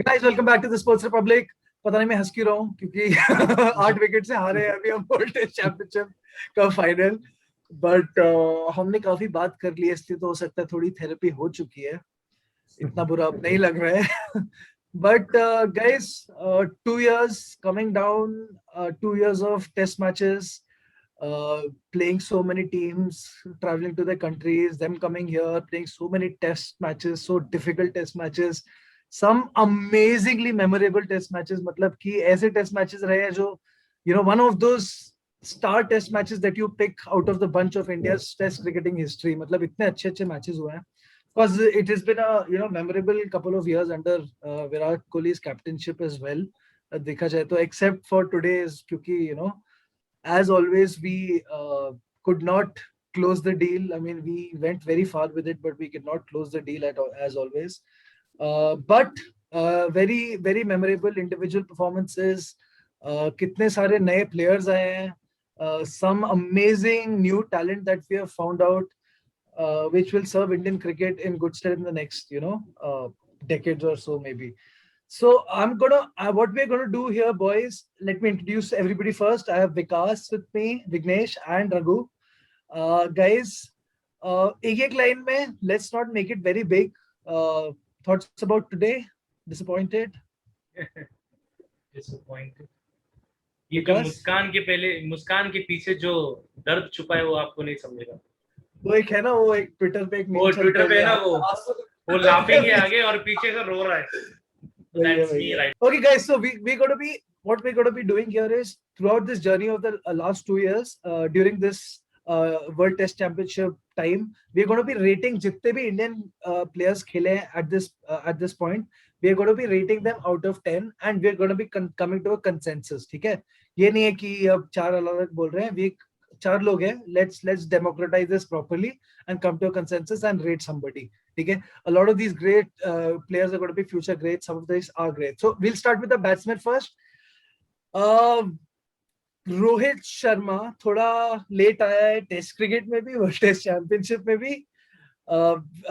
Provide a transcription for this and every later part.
guys, welcome back to the Sports Republic. पता नहीं मैं हंस क्यों रहा हूँ क्योंकि 8 विकेट से हारे हैं अभी हम वर्ल्ड टेस्ट चैंपियनशिप का फाइनल. बट हमने काफी बात कर ली है, इसलिए तो हो सकता है थोड़ी थेरेपी हो चुकी है. इतना बुरा अब नहीं लग रहा है. But guys, 2 years coming down, 2 years of test matches, playing so many teams, traveling to their countries, them coming here, playing so many test matches, so difficult test matches, some amazingly memorable test matches. मतलब कि ऐसे test matches रहे हैं जो, one of those star test matches that you pick out of the bunch of India's test cricketing history. मतलब इतने अच्छे matches हुए हैं. Because it has been a memorable couple of years under Virat Kohli's captainship as well. देखा जाए तो except for today's, क्योंकि as always we could not close the deal. I mean, we went very far with it, but we could not close the deal as always. But very very memorable individual performances. कितने सारे नए players आए हैं. Some amazing new talent that we have found out. Which will serve Indian cricket in good stead in the next, decades or so maybe. So what we're gonna do here, boys. Let me introduce everybody first. I have Vikas with me, Vignesh and Raghu. Guys, एक line में. Let's not make it very big. Thoughts about today? Disappointed? Disappointed. ये जो मुस्कान के पीछे जो दर्द छुपा है वो आपको नहीं समझेगा. वो एक है ना, वो एक ट्विटर पे एक वो ट्विटर पे ना वो लाफिंग है आगे और पीछे से रो रहा है. That's me, right? Okay, guys. So what we're going to be doing here is throughout this journey of the last 2 years, during this World Test Championship time, we're going to be rating जितने भी Indian players खेले at this point. We are going to be rating them out of 10, and we're going to be coming to a consensus. ठीक है? ये नहीं है कि अब 4 अलग बोल रहे हैं. We 4 लोग हैं. Let's democratize this properly and come to a consensus and rate somebody. Okay, a lot of these great players are going to be future great. Some of these are great. So we'll start with the batsman first. Rohit Sharma थोड़ा late आया है Test cricket में भी, World Test Championship में भी.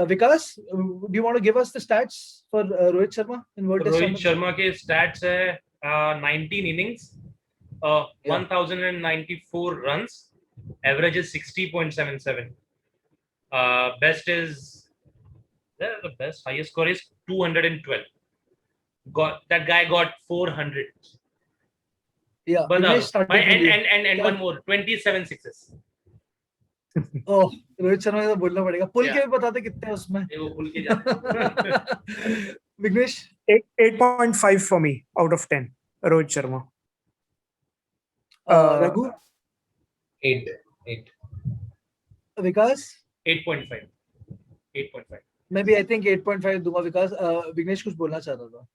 Vikas, do you want to give us the stats for Rohit Sharma in World Test Championship? Rohit Sharma के stats है 19 innings, 1094 runs, average is 60.77. Best is the best highest score is 212. That guy got 400. Yeah, but and one more 27 sixes. Oh, Rohit Sharma का बोलना पड़ेगा. पुल के भी बताते कितने उसमें. वो पुल के जाते. Vignesh, 8.5 for me out of 10. Rohit Sharma. Raghu, 8. Vikas, 8.5. Maybe I think 8.5 दूंगा. विकास, विघ्नेश कुछ बोलना चाह रहा था.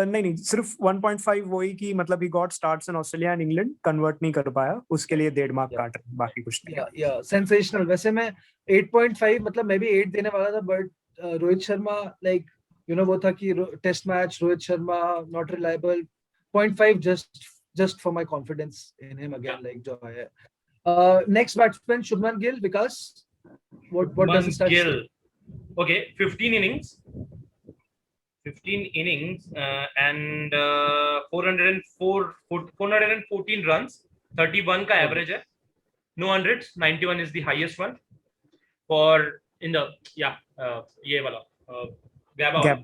नहीं सिर्फ 1.5 वही कि मतलब he got starts in Australia and England, convert नहीं कर पाया, उसके लिए 1.5 मार्क काट रहे, बाकी कुछ नहीं. Yeah, sensational. वैसे मैं 8.5 मतलब मैं भी 8 देने वाला था, but रोहित शर्मा वो था कि test match Rohit Sharma not reliable. 0.5 just for my confidence in him again, जो है. Next batsman Shubman Gill. Vikas, what does it start? Gill. Okay, 15 innings and 414 runs, 31 का average है, no hundreds, 91 is the highest one for in the ये वाला Gabba.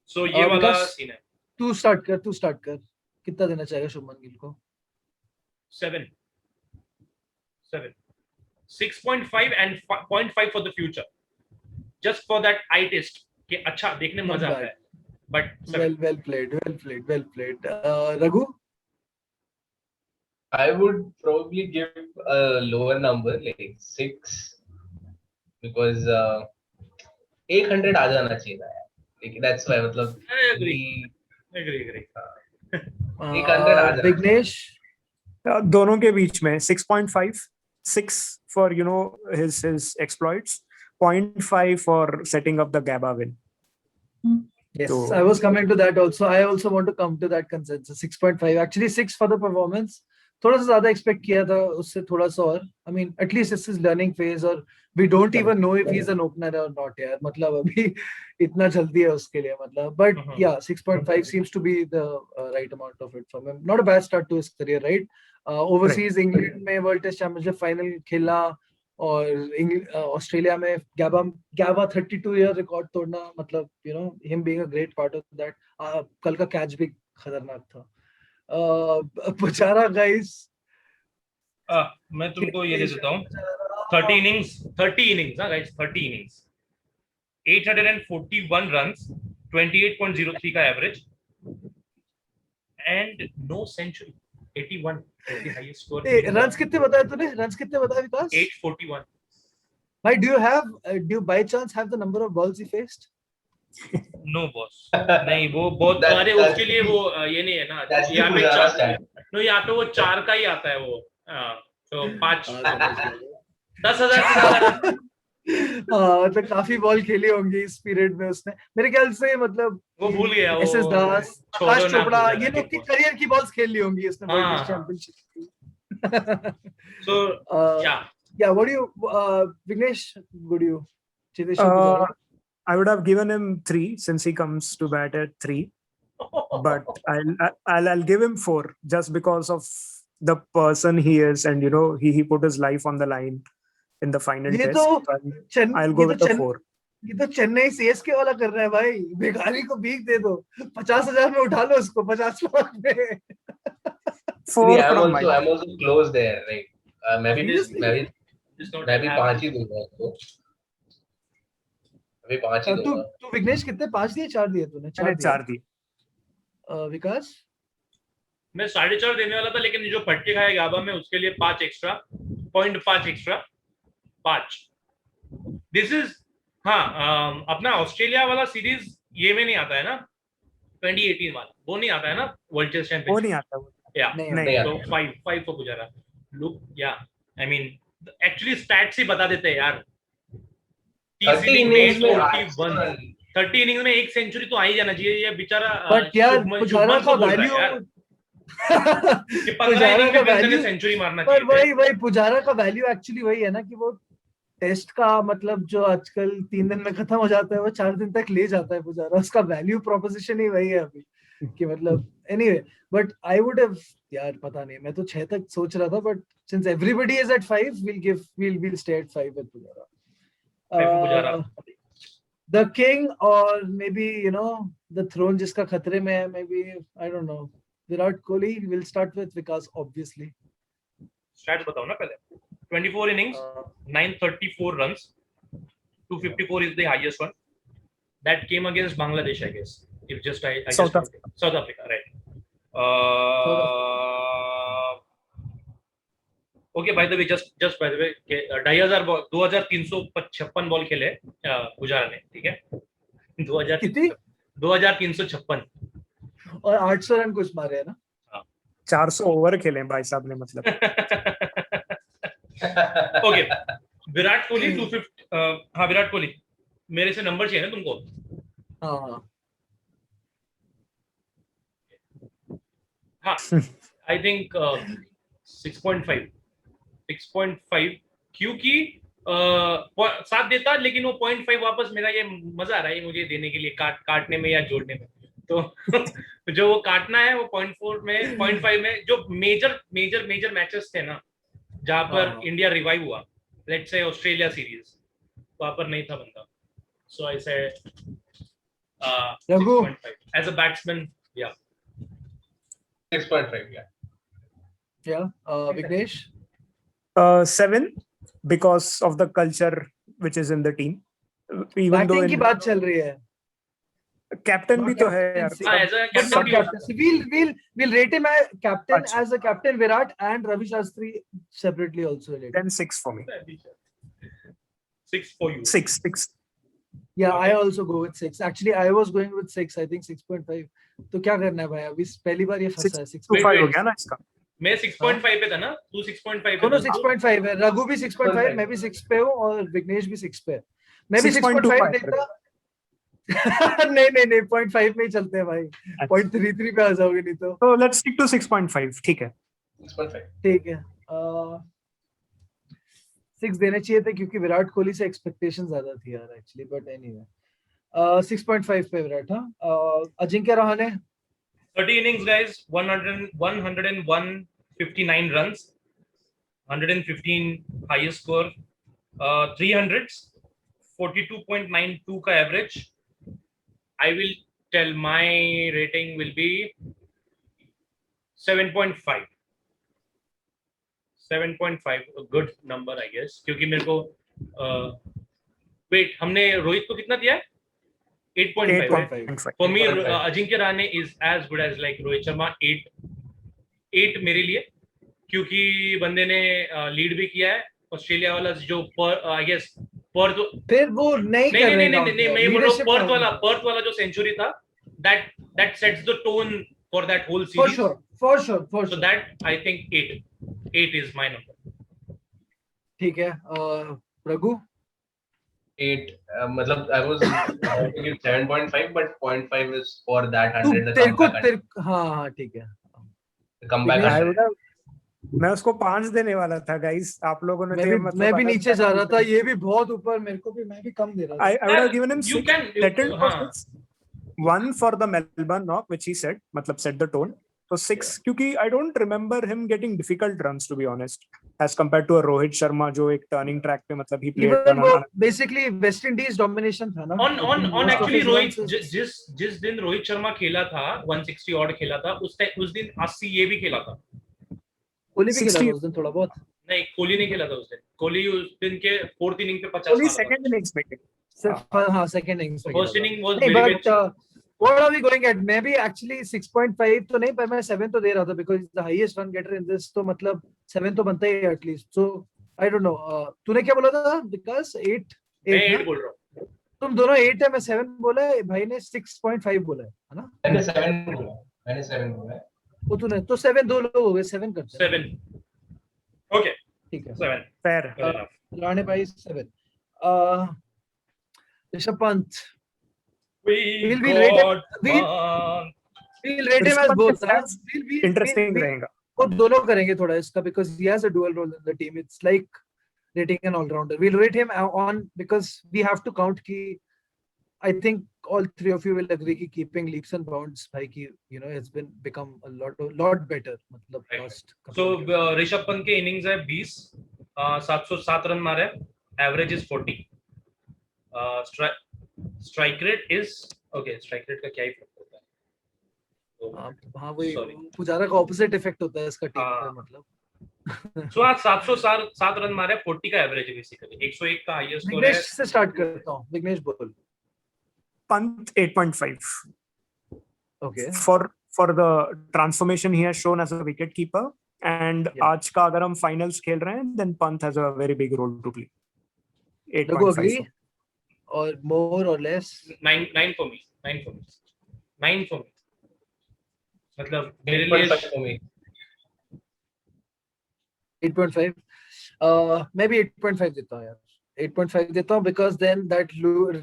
So ये वाला scene है. तू start कर. कितना देना चाहेगा शुभमन गिल को? 7. 6.5 and 0.5 for the future, just for that eye test कि अच्छा देखने में मजा आता है. But well played. Raghu, I would probably give a lower number, like 6, because 100 आ जाना चाहिए था यार. Like that's why मतलब. I agree. 100 आ जाना. Vignesh, दोनों के बीच में 6.5, 6 for his exploits, 0.5 for setting up the Gabba win. Yes, so, I was coming to that also. I also want to come to that consensus. 6.5, actually 6 for the performance. थोड़ा सा ज़्यादा expect किया था उससे थोड़ा सा और. I mean, at least this is learning phase और We don't even know if he's an opener or not यार, मतलब अभी इतना जल्दी है उसके लिए, मतलब but yeah 6.5 seems to be the right amount of it for him. Not a bad start to his career, right? Overseas England में World Test Championship final खेला और ऑस्ट्रेलिया में गैबा 32 ईयर रिकॉर्ड तोड़ना, मतलब you know him being a great part of that. कल का catch भी खतरनाक था. पुजारा guys, मैं तुमको ये दे देता हूँ 30 innings हाँ guys, 30 innings, 841 runs, 28.03 का average and no century, 81 is the highest score. Runs कितने बताए तूने? रन्स कितने बताए विकास? 841. भाई do you by chance have the number of balls he faced? No boss, नहीं वो बहुत, अरे उसके लिए वो ये नहीं है ना, यहाँ पे यहाँ पे वो 4 का ही आता है वो, तो 5 10,000 तो काफी बॉल खेली होंगी इस पीरियड में उसने, मेरे ख्याल से, मतलब वो भूल गया, वो एसएस दास, आकाश चोपड़ा, ये लोग की की करियर की बॉल्स खेल ली होंगी इसने world test championship. So yeah, what do you Vignesh, would you Chitesh I would have given him 3 since he comes to bat at 3, but I'll give him 4 just because of the person he is, and you know he put his life on the line in the final ये test. तो I'll go with the 4. ये तो Chennai CSK वाला कर रहा है भाई, भिखारी को भीख दे दो, 50,000 में उठा लो उसको, 50 लाख में. 4 I'm also close there, right? मैं भी 5 ही दूंगा उसको. अभी 5 ही दूंगा. तू विघ्नेश कितने 5 दिए 4 दिए तूने? 4 दिए. विकास मैं 4.5 देने वाला था, लेकिन जो फटके खाए गाबा में उसके लिए 5 एक्स्ट्रा, 0.5 एक्स्ट्रा, 5. दिस इज हाँ अपना ऑस्ट्रेलिया वाला सीरीज ये में नहीं आता है ना, 2018 वाला वो नहीं आता है ना वर्ल्ड टेस्ट चैंपियनशिप, वो नहीं आता वो. या नहीं तो 5 को गुजारा. लुक या आई मीन एक्चुअली स्टैट्स ही बता देते हैं यार. 30 इनिंग्स में 1 सेंचुरी तो आ ही जाना चाहिए. ये बेचारा बट यार पुजारा का वैल्यू सेंचुरी मारना चाहिए. पर वही पुजारा का वैल्यू एक्चुअली वही है ना कि वो टेस्ट का मतलब जो आजकल 3 दिन में खत्म हो जाता है वो 4 दिन तक ले जाता है पुजारा. उसका वैल्यू प्रोपोजिशन ही वही है अभी कि मतलब anyway. But I would have, यार पता नहीं, मैं तो 6 तक सोच रहा था, but since everybody is at 5 we'll stay at 5 with Pujara. The king or maybe you know the throne जिसका खतरे में है, maybe I don't know, Virat Kohli. We'll start with Vikas obviously. Stats बताओ ना पहले. 24 innings, 934 runs, 254 is the highest one. That came against Bangladesh, I guess. If just I South Africa, right? Okay, by the way, just by the way, 2356 ball खेले पुजारा ने, ठीक है? 2356 और 800 run कुछ मारे है ना. 400 ओवर खेले भाई साहब ने, मतलब. ओके, विराट कोहली 250. हाँ विराट कोहली, मेरे से नंबर चाहिए ना तुमको. हाँ आई थिंक 6.5 क्योंकि 7 देता, लेकिन वो 0.5 वापस, मेरा ये मजा आ रहा है मुझे देने के लिए, काटने में या जोड़ने में. तो जो वो काटना है वो 0.4 में, 0.5 में जो मेजर मैचेस थे ना जहां पर इंडिया रिवाइव हुआ, लेट्स से ऑस्ट्रेलिया सीरीज, वहां पर नहीं था बंदा. So I said 6.5 as a batsman. या 6.5. Yeah. Vignesh? 7 because of the culture which is in the team. Even though की बात चल रही है. कैप्टन भी तो है यार. We'll rate him as captain, as a captain Virat and Ravi Shastri separately also. Then 6 for me. 6 for you. 6. Yeah, I also go with 6. Actually, I was going with 6. I think 6.5. तो क्या करना है भाई, अभी पहली बार ये फंसा है. 6.5 हो गया ना इसका. मैं 6.5 पे था ना, तू 6.5 पे. दोनों 6.5 है. रघु भी 6.5, मैं भी 6 पे हूँ और विघ्नेश भी 6 पे है. मैं भी 6.5 देता. नहीं 0.5 में ही चलते हैं भाई. 0.33 पे आ जाओगे नहीं तो. So let's stick to 6.5. ठीक है. 6.5. ठीक है. 6 देने चाहिए थे क्योंकि विराट कोहली से एक्सपेक्टेशन ज्यादा थी यार एक्चुअली, बट एनीवे 6.5 पे विराट। हाँ, Ajinkya Rahane 30 innings, guys. 159 runs, 115 highest score, 300s, 42.92 का average. I will tell my rating will be 7.5. 7.5, a good number, I guess. क्योंकि मेरे को wait, हमने रोहित को कितना दिया है? 8.5. 8.5. For me, 8.5. Ajinkya Rahane is as good as like Rohit Sharma. 8 मेरे लिए, क्योंकि बंदे ने लीड भी किया है। ऑस्ट्रेलिया वाला जो आई गेस पर्थ, फिर वो नहीं कर रहे नहीं, मैं बोल रहा हूँ पर्थ वाला जो सेंचुरी था, that sets the tone for that whole series. for sure So that I think 8 is my number. ठीक है। रघु 8. मतलब I was about to give 7.5, but 0.5 is for that तू 100. The तेरे को comeback हाँ ठीक है। 100. The comeback Vighnesh, 100. मैं उसको 5 देने वाला था गाइस, आप लोगों ने मैं भी नीचे जा रहा था, ये भी बहुत ऊपर, मेरे को भी, मैं भी कम दे रहा था। I would have given him You 6. can- Settled for हाँ. 6. 1 for the Melbourne knock, which he said, मतलब set the tone. So 6, क्योंकि I don't remember him getting difficult runs, to be honest, as compared to a Rohit Sharma जो एक turning track पे मतलब he played Even on वो an- basically West Indies domination था ना। on actually Rohit, जिस दिन रोहित शर्मा खेला था 160 ऑड खेला था, उस दिन 80 ये भी खेला था। कोहली भी खेला 60 था उस दिन थोड़ा बहुत। नहीं, कोहली नहीं खेला था उस दिन। कोहली उस दिन के 4th इनिंग पे 50 only मारा था। second innings में खेला। सिर्फ हाँ सेकंड इनिंग्स में First inning was नहीं, very but what are we going at? मैं भी actually 6.5 तो नहीं, पर मैं 7 तो दे रहा था because the highest run getter in this, तो मतलब 7 तो बनता ही है at least. So I don't know. तूने क्या बोला था? Because 8 मैं 8 8 बोल रहा हूँ। तुम दोनों 8 है, मैं 7 बोला है, भाई ने 6.5 बोला है ना? मैंने 7 बोला। वो तूने तो 7 दो लोग हो गए, 7 करते हैं। 7. Okay, ठीक है। 7. Fair. Good enough. राणे भाई 7। Rishabh Pant We'll be rated- we'll rate him as both. Interesting रहेगा। वो दोनों करेंगे थोड़ा इसका, because he has a dual role in the team. It's like rating an all-rounder. We'll rate him on because we have to count कि I think all three of you will agree कि keeping leaps and bounds भाई की it's been become a lot better मतलब last couple So of years. Rishabh Pant के innings है 20, 707 run मारे, average is 40, strike rate is okay, strike rate का क्या effect होता है? हाँ वही Sorry. पुजारा का ऑपोजिट इफेक्ट होता है इसका टीम पे मतलब। सो आज 707 रन मारे, 40 का एवरेज है बेसिकली, 101 का हाईएस्ट स्कोर है। विघ्नेश से स्टार्ट करता हूँ। विघ्नेश बोल। Pant 8.5. Okay. For the transformation he has shown as a wicket keeper, and Yeah. आज का अगर हम finals खेल रहे हैं, then Pant has a very big role to play. Raghu 8.5. agree or more or less? 9 for me, 9 for me, 9 for me. मतलब मेरे लिए 8.5 for me. 8.5. मैं भी 8.5 देता हूँ यार। 8.5 देता हूँ because then that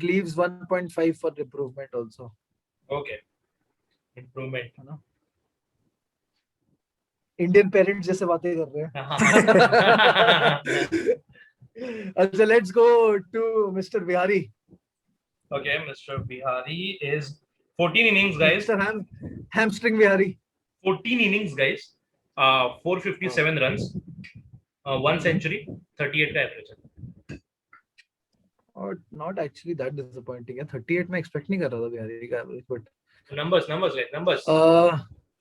leaves 1.5 for improvement also. Okay, improvement है ना? इंडियन पेरेंट्स जैसे बातें कर रहे हैं। अच्छा, let's go to Mr. Bihari. Okay, Mr. Bihari is 14 innings, guys. Mr. Hamstring Bihari. 14 innings, guys. 457 runs, 1 century, 38 का average है. Or not actually that disappointing है। 38 मैं expect नहीं कर रहा था बिहारी का average, but Numbers, guys, numbers.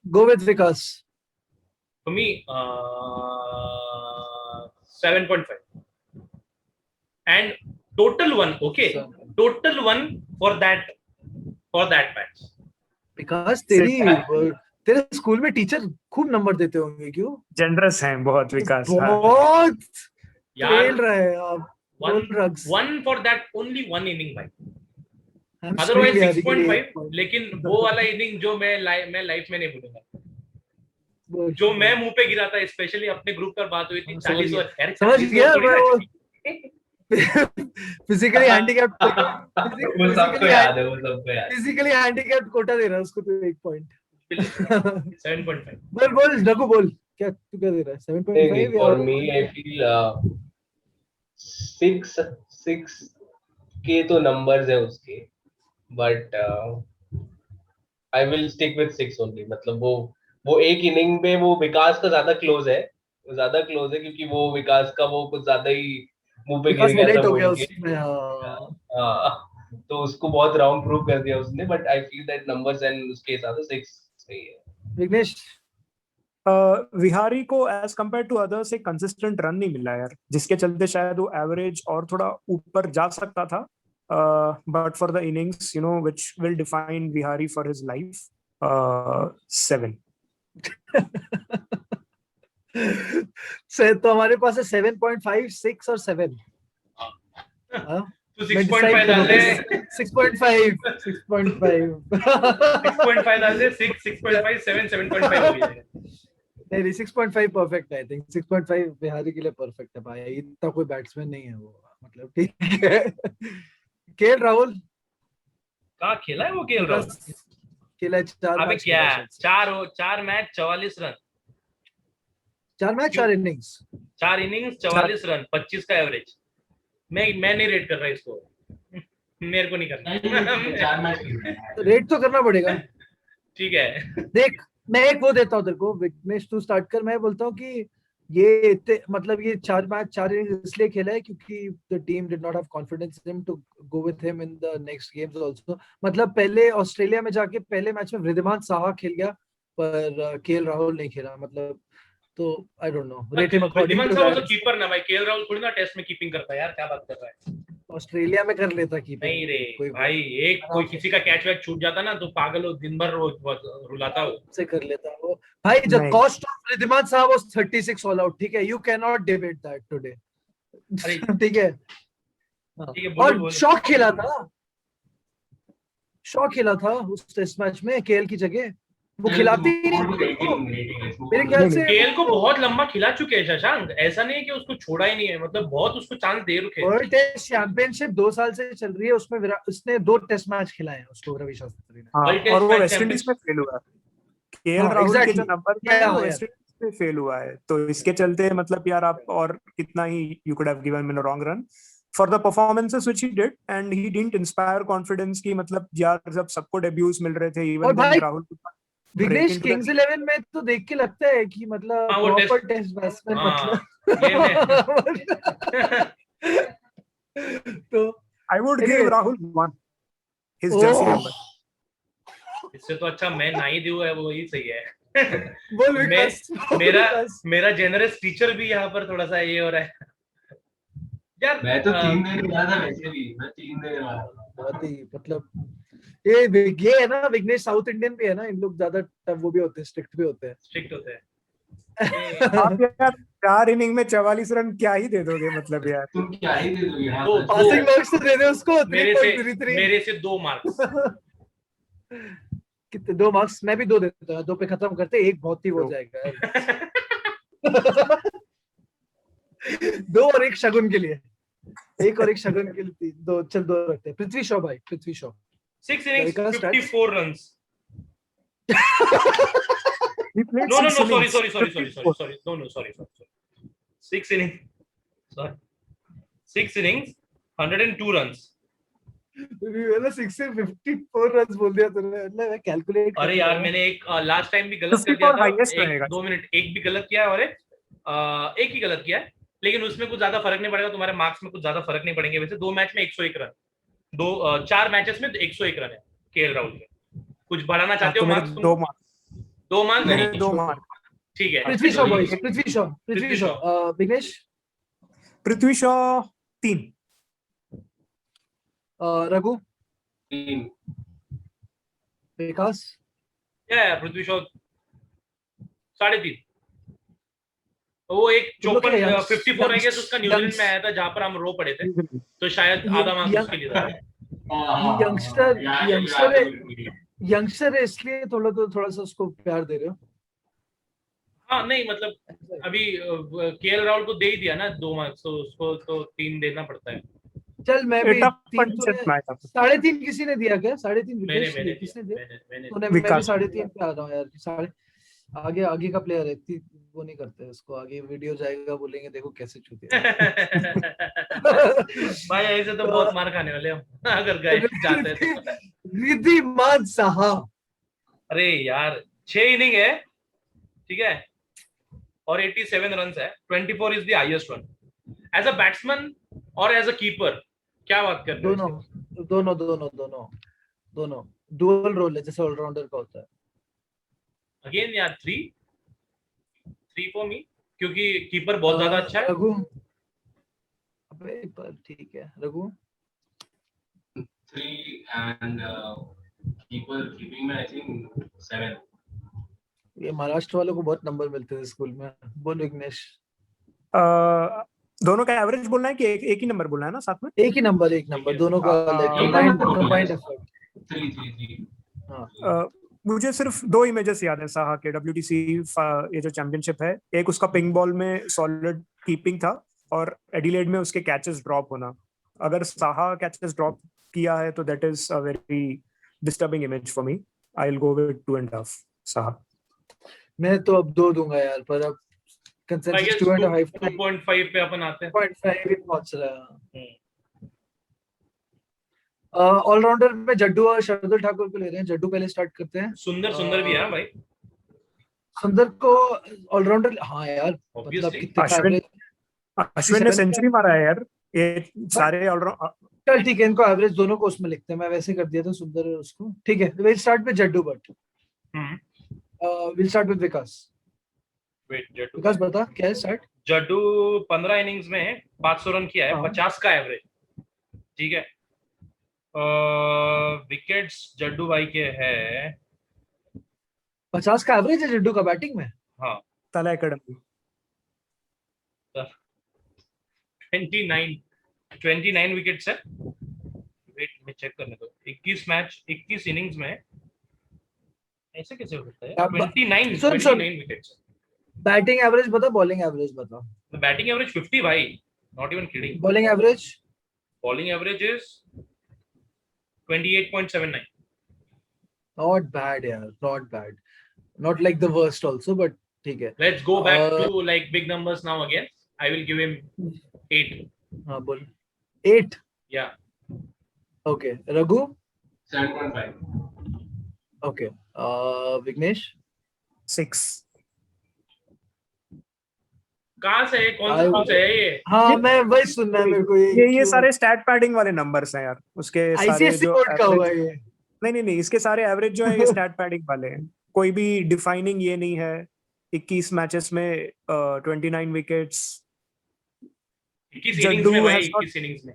go with Vikas. For me, 7.5. And total one, okay. Total one for that match. Vikas तेरे स्कूल में टीचर खूब नंबर देते होंगे क्यों? Generous हैं बहुत विकास। बहुत यार, खेल रहे हैं आप। one for that only one inning भाई। Otherwise 6.5, लेकिन वो वाला इनिंग जो मैं लाइफ में नहीं भूलूंगा, जो मैं मुंह पे गिरा था, स्पेशली अपने ग्रुप पर बात हुई थी 40 और समझ गया फिजिकली हैंडीकैप्ड वो सबको याद है, वो सबको याद है। फिजिकली हैंडीकैप्ड कोटा दे रहा है उसको तो 1 पॉइंट। 7.5। बोल रघु बोल, क्या तू क्या दे रहा है? 7.5 For me, I feel 6 के तो नंबर्स है उसके, but I will stick with 6 only. मतलब वो एक इनिंग में वो विकास का ज्यादा क्लोज है, क्योंकि वो विकास का वो कुछ ज्यादा ही मुंह पे गिर विकास गया था हाईलाइट हो बोल गया के। उसमें, हाँ। तो उसको बहुत राउंड प्रूव कर दिया उसने, but I feel that numbers and उसके हिसाब से 6 सही है। विघ्नेश, विहारी को एज कंपेयर टू अदर्स एक कंसिस्टेंट रन नहीं मिला यार, जिसके चलते शायद वो एवरेज और थोड़ा ऊपर जा सकता था, but for the innings you know which will define Vihari for his life, 7। से तो हमारे पास है 7.5, 6 और 7। हाँ, तो मैं 6.5 डिसाइड डाल दे, करूंगा। 6.5, 6.5। 6.5 डाल दे, 6, 6.5, 7, 7.5 हो गया। नहीं नहीं, 6.5 परफेक्ट है। आई थिंक 6.5 बिहारी के लिए परफेक्ट है भाई, इतना कोई बैट्समैन नहीं है वो, मतलब ठीक है। केएल राहुल कहाँ खेला है वो केएल राहुल? खेला है, 4 अबे मैच क्या, खेला है शायद से। 4 match 44 run, 4 match 4 innings. 4 innings 44 run, 25 का एवरेज। मैं नहीं रेट कर रहा इसको, मेरे को नहीं करना। 4 मैच खेला है। तो रेट तो करना पड़ेगा। ठीक है। देख, मैं एक वो देता हूँ तेरे को, विघ्नेश तू स्टार्ट कर। मैं बोलता हूँ कि ये मतलब ये 4 मैच 4 इनिंग्स इसलिए खेला है क्योंकि the team did not have confidence in him to go with him in the next games also. मतलब पहले ऑस्ट्रेलिया में जाके पहले मैच में वृद्धिमान साहा खेल गया, पर केएल राहुल नहीं खेला, मतलब तो I don't know, rate him according विधिमान टू साहब दैट। तो कीपर ना भाई, केएल राहुल थोड़ी ना टेस्ट में कीपिंग करता है यार, क्या बात कर रहा है। ऑस्ट्रेलिया में कर लेता कीपिंग, नहीं रे कोई भाई, एक कोई किसी का कैच वैच छूट जाता ना तो पागल हो, दिन भर रुलाता हो। से कर लेता वो भाई। द नहीं, cost of Wriddhiman Saha was 36 all out, ठीक है, you can not debate that today. अरे ठीक है, हाँ। ठीक है, बोलो और बोलो। शॉ खेला था उस टेस्ट मैच में केएल की जगह, वो खिलाते ही नहीं उसको। मेरे ख्याल से केएल को बहुत लंबा खिला चुके हैं शशांक, ऐसा नहीं है कि उसको छोड़ा ही नहीं है, मतलब बहुत उसको चांस दे रखे। वर्ल्ड टेस्ट चैंपियनशिप 2 साल से चल रही है, उसमें उसने 2 टेस्ट मैच खिलाए हैं उसको, रवि शास्त्री ने। हाँ, वर्ल्ड टेस्ट और वो मैच वेस्ट इंडीज में फेल हुआ है। केएल हाँ राहुल के जो एग्जैक्टली, नंबर या है वो यार, वेस्ट इंडीज में फेल हुआ है, तो इसके चलते मतलब यार आप और कितना ही you could have given in a wrong run for the performances which he did, and he didn't inspire confidence की, मतलब यार जब सबको डेब्यूज मिल रहे थे, और इवन देन भाई Rahul break Vighnesh into the kings 11 में तो देख के लगता है कि मतलब हाँ वो टेस्ट, प्रॉपर टेस्ट बैट्समैन, हाँ मतलब ये मैं तो I would give anyway, Rahul 1 his Jersey oh, number. इससे तो अच्छा मैं ना ही दूं है, वो ही सही है। बोल मैं विकास, बोल मेरा विकास। मेरा जेनरस टीचर भी यहाँ पर थोड़ा सा ये हो रहा है यार। मैं तो 3 देने वाला था, वैसे भी मैं 3 देने वाला था। बहुत ही मतलब ये है ना, विघ्नेश साउथ इंडियन भी है ना, इन लोग ज्यादा वो भी होते हैं, स्ट्रिक्ट भी होते स्ट्रिक्ट होते हैं। आप यार 4 इनिंग में 44 रन क्या ही दे दोगे, मतलब यार तुम क्या ही दे दोगे? हाँ, दो सच दो पासिंग मार्क्स तो दे दे उसको, मेरे से 3.33। मेरे से 2 मार्क्स। कितने 2 मार्क्स? मैं भी 2 देता हूँ, 2 पे खत्म करते, एक बहुत ही हो जाएगा यार। 2 और 1 शगुन के लिए, 1 और 1 शगुन के लिए 2, चल 2 रखते हैं। पृथ्वी शॉ भाई, Prithvi Shaw 6 innings Vikas stats? 54 runs। he played No, 6 sorry, innings, sorry, 54. no, sorry. 6 innings, sorry, 6 innings, 102 runs। मैंने 6 से 54 रन बोल दिया तूने, मतलब मैं कैलकुलेट अरे यार मैंने एक लास्ट टाइम भी गलत कर 54 दिया था, हाईएस्ट एक रहेगा। 2 मिनट, एक भी गलत किया है और एक ही गलत किया है, लेकिन उसमें कुछ ज्यादा फर्क नहीं पड़ेगा, तुम्हारे मार्क्स में कुछ ज्यादा फर्क नहीं पड़ेंगे। वैसे 2 मैच में 101 रन, 4 मैचेस में 101 रन है केएल राहुल के। कुछ बढ़ाना चाहते हो तो मेरे मार्क्स? 2 मार्क्स, 2 मार्क्स मेरे नहीं, 2 मार्क्स। ठीक है। पृथ्वी शॉ तो बॉयज, पृथ्वी शॉ विघ्नेश, पृथ्वी शॉ 3, रघु, 3। विकास, क्या है पृथ्वी शॉ 3.5। वो एक तुम लोग 54 54 आई गेस उसका न्यूजीलैंड में आया था जहां पर हम रो पड़े थे, तो शायद आधा मार्क्स उसके लिए था। यंगस्टर यंगस्टर है इसलिए थोड़ा सा उसको प्यार दे रहे हो। हाँ नहीं मतलब अभी केएल राहुल को दे ही दिया ना 2 मार्क्स, तो उसको तो 3 देना पड़ता है। चल मैं भी 3 तो 3.5 किसी ने दिया क्या? 3.5 मैंने विघ्नेश मैंने किसने दिया? मैंने तूने? मैं भी विकास। 3.5 पे आ रहा हूँ यार, आगे आगे का प्लेयर है, इतनी वो नहीं करते उसको, आगे वीडियो जाएगा बोलेंगे देखो कैसे छूते हैं। भाई ऐसे तो बहुत मार खाने वाले हम अगर गए जाते हैं तो। रिद्धिमान साहा, अरे यार 6 इनिंग है, ठीक है, और 87 रन है, 24 is the highest one as a batsman और एज अ कीपर। क्या बात कर रहे हो दोनों इसकी? दोनों दोनों दोनों दोनों डुअल रोल है जैसे ऑलराउंडर का होता है। अगेन यार 3 फॉर मी, क्योंकि कीपर बहुत ज्यादा अच्छा है। रघु, अबे पर ठीक है रघु। 3 and keeping में I think 7. ये महाराष्ट्र वालों को बहुत नंबर मिलते थे स्कूल में। बोल विघ्नेश। दोनों का एवरेज बोलना है कि एक ही नंबर बोलना है ना साथ में? एक ही नंबर दोनों का कंबाइंड एफर्ट। 3. हाँ। मुझे सिर्फ 2 इमेजेस याद है साहा के WTC ये जो चैंपियनशिप है। एक उसका पिंक बॉल में सॉलिड कीपिंग था और एडिलेड में उसके कैचेस ड्रॉप होना। अगर साहा कैचेस ड्रॉप किया है तो that is a very disturbing image for me. I will go with 2.5 Saha. मैं तो अब 2 दूंगा यार, पर अब कंसेंसस 2.5 पे अपन आते हैं। 2.5 ही पहुंच रहा है। ऑलराउंडर में जड्डू और शार्दुल ठाकुर को ले रहे हैं। जड्डू पहले स्टार्ट करते हैं। सुंदर भी है भाई। सुंदर को ऑलराउंडर, हाँ यार मतलब कितने अश्विन ने सेंचुरी मारा है यार। ये सारे ऑलराउंडर। चल ठीक है, इनको एवरेज दोनों को उसमें लिखते हैं। मैं वैसे कर दिया था सुंदर और उसको। ठीक है, will start with Jaddu but will start with Vikas. Vikas बता क्या है स्टार्ट। जड्डू 15 इनिंग्स में 500 रन किया है, 50 का एवरेज, ठीक है। विकेट्स जड्डू भाई के है 50 का एवरेज है जड्डू का बैटिंग में। हाँ, तला एकेडमी 29 विकेट्स है। वेट मैं चेक करने दो। 21 इनिंग्स में ऐसे कैसे हो सकता है? 29 विकेट्स। बैटिंग एवरेज बता, बॉलिंग एवरेज बता। बैटिंग एवरेज 50 भाई, not even kidding. Bowling average is 28.79. Not bad यार, not bad. Not like the worst also, but ठीक है। Let's go back to like big numbers now again. I will give him 8. हाँ बोल। 8? Yeah. Okay. Raghu? 7.5. Okay. Vignesh? 6. कहाँ से है? कौन से है ये? हाँ मैं वही सुनना है मेरे को। ये सारे स्टैट पैडिंग वाले नंबर्स हैं यार। उसके सारे जो का हुआ ये। नहीं इसके सारे एवरेज जो है ये स्टैट पैडिंग वाले हैं। कोई भी डिफाइनिंग ये नहीं है। 21 मैचेस में 29 विकेट्स। 21 इनिंग्स में।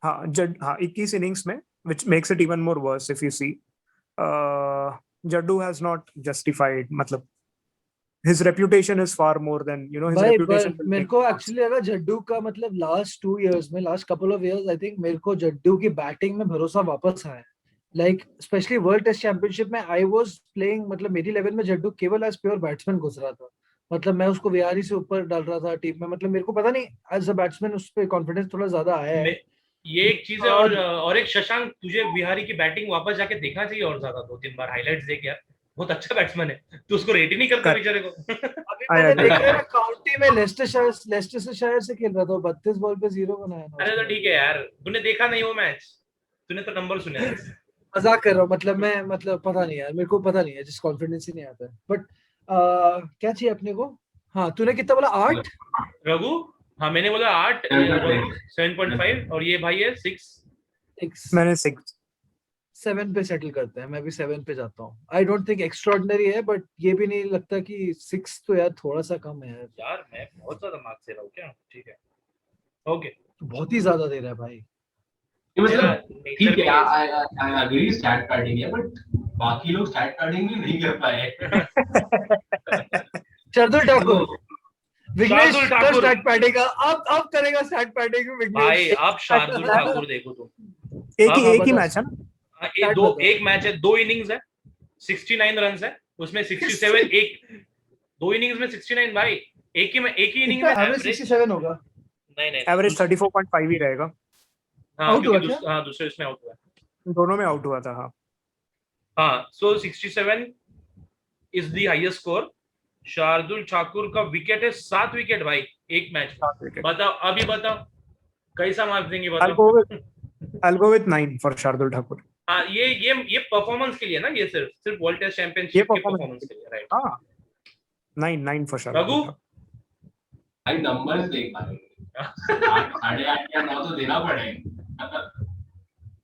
हाँ 21 इनिंग्स में, which makes it even more worse if you see. Jaddu has not justified, मतलब his reputation is far more than his reputation. मेरे को एक्चुअली लगा जड्डू का मतलब last couple of years I think मेरे को जड्डू की बैटिंग में भरोसा वापस आया। Like specially world test championship में आई वाज प्लेइंग, मतलब मेरी लेवल में जड्डू केवल एज प्योर बैट्समैन घुस रहा था। मतलब मैं उसको विहारी से ऊपर डाल रहा था टीम में। मतलब मेरे को पता नहीं एज अ बैट्समैन उस पे कॉन्फिडेंस थोड़ा ज्यादा आया है। ये एक चीज है। और एक शशांक, तुझे विहारी की बैटिंग वापस जाके देखना चाहिए और ज्यादा 2-3 बार हाइलाइट्स देख यार। बहुत अच्छा बैट्समैन है, तू उसको रेट ही नहीं करता बेचारे को। अभी मैंने देखा काउंटी में लेस्टर से शायर से खेल रहा था, 32 बॉल पे 0 बनाया था। अरे तो ठीक है यार, तूने देखा नहीं वो मैच, तूने तो नंबर सुने हैं। मजाक कर रहा हूँ। मतलब पता नहीं यार, मेरे को पता नहीं है, जिस कॉन्फिडेंस ही नहीं आता है। बट क्या चाहिए अपने को। हाँ तूने कितना बोला? 8 रघु? हाँ मैंने बोला 8, 7.5 और ये भाई है 6। मैंने 7 पे सेटल करते हैं। मैं भी 7 पे जाता हूँ। आई डोंट थिंक एक्स्ट्राऑर्डिनरी है, बट ये भी नहीं लगता कि 6 तो यार थोड़ा सा कम है यार। मैं बहुत ज्यादा मार्क्स दे रहा हूँ क्या? ठीक है, ओके। बहुत ही ज्यादा दे रहा है भाई। मतलब ठीक है, आई एग्री स्टैट पैडिंग है, बट बाकी लोग स्टैट पैडिंग भी नहीं कर पाए। शार्दुल ठाकुर, विघ्नेश कर स्टैट पैडिंग। अब करेगा स्टैट पैडिंग विघ्नेश भाई। अब शार्दुल ठाकुर देखो तुम। एक ही मैच है ना। एक मैच है, 2 इनिंग्स है, 69 रन है उसमें 67। 2 इनिंग्स में 69 भाई। एक ही इनिंग में एवरेज 67 होगा। नहीं एवरेज 34.5 ही रहेगा। आउट हुआ क्या? हाँ दूसरे इसमें आउट हुआ। दोनों में आउट हुआ था। हाँ सो 67 is the highest score. Shardul Thakur का विकेट है 7 विकेट भाई एक मैच में. 7 wicket. बताओ अभी बताओ कैसा मार्क्स देंगे I'll बताओ. go with 9 for Shardul Thakur. हाँ ये परफॉर्मेंस के लिए ना, ये सिर्फ वर्ल्ड टेस्ट चैंपियनशिप के परफॉर्मेंस के लिए, राइट. हाँ 9 for Shardul रघु Thakur. भाई नंबर्स देख पा रहे 8.5 या 9 तो देना पड़ेगा.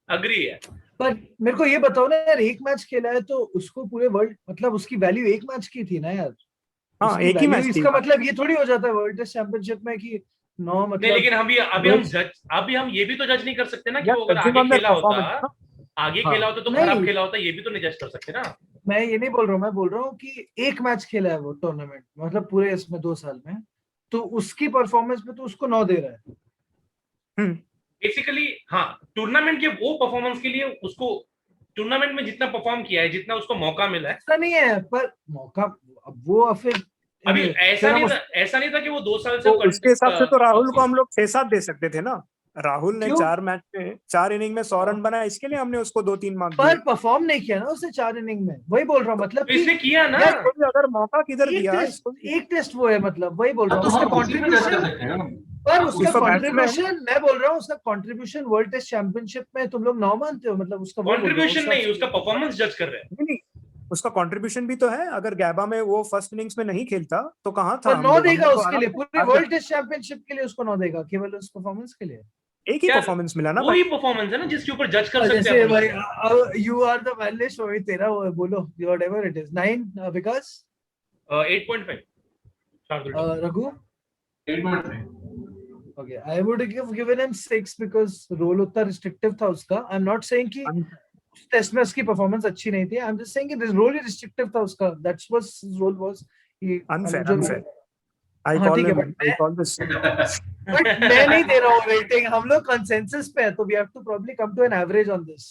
अग्री है. पर मेरे को ये बताओ ना यार, एक मैच खेला है तो उसको पूरे वर्ल्ड, मतलब उसकी वैल्यू एक मैच की थी ना यार. हाँ उसकी एक ही value, मैच इसका मतलब ये थोड़ी हो जाता है वर्ल्ड टेस्ट चैंपियनशिप में कि 9 नहीं, मतलब. लेकिन अभी हम ये भी तो जज नहीं कर सकते ना कि Yeah, वो अगर judging आगे on their खेला होता performance, तो नहीं. खराब खेला होता, ये भी तो नहीं जज कर सकते ना. मैं ये नहीं बोल रहा हूँ, मैं बोल रहा हूँ कि एक मैच खेला है वो टूर्नामेंट, मतलब पूरे इसमें 2 साल में, तो उसकी परफॉर्मेंस पे तो उसको 9 दे रहा है. बेसिकली हाँ, टूर्नामेंट के वो परफॉर्मेंस के लिए उसको टूर्नामेंट में जितना परफॉर्म किया है, जितना उसको मौका मिला है. ऐसा नहीं है, पर मौका अब वो फिर अभी ऐसा नहीं था कि वो 2 साल से तो उसके हिसाब से तो राहुल को हम लोग 6-7 दे सकते थे ना. राहुल ने क्यों? 4 मैच में 4 इनिंग में 100 रन बनाया, इसके लिए हमने उसको 2-3 मार्क्स पर दिए. परफॉर्म नहीं किया ना उसने 4 इनिंग में, वही बोल रहा हूँ. मतलब तो इसने किया ना. यार कोई अगर मौका किधर एक दिया टेस्ट, इसको. एक टेस्ट वो है, मतलब वही बोल रहा हूँ. तो उसका हम उसी पे जज कर कंट्रीब्यूशन, सकते हैं ना. पर उसका उसका कंट्रीब्यूशन, मैं बोल रहा हूँ उसका कंट्रीब्यूशन वर्ल्ड टेस्ट चैंपियनशिप में तुम लोग 9 मानते हो, मतलब उसका कंट्रीब्यूशन नहीं, उसका परफॉर्मेंस जज कर रहे हैं. नहीं, उसका कंट्रीब्यूशन भी तो है. अगर गैबा में वो फर्स्ट इनिंग्स में नहीं खेलता तो कहाँ था. 9 देगा हमको उसके लिए, आराम पूरे से वर्ल्ड टेस्ट चैंपियनशिप के लिए उसको 9 देगा, केवल उस परफॉर्मेंस के लिए. एक ही यार, परफॉर्मेंस मिला ना. वही परफॉर्मेंस है ना जिसके ऊपर जज कर सकते जैसे हैं. भाई यू आर द वैलिश, वही तेरा वो है, बोलो whatever it is. 9 Vikas, 8.5 Shardul Thakur. Raghu. 8.5. Okay, I would have given him 6 because role उतना restrictive था उसका. I'm not saying कि उस टेस्ट में उसकी परफॉर्मेंस अच्छी नहीं थी. I'm just saying कि this role restrictive था उसका. That's what his role was. unfair. I हाँ, call ठीक है, him. I call this. but मैं नहीं दे रहा हूँ रेटिंग. हम लोग कंसेंसस पे है, तो we have to probably come to an average on this.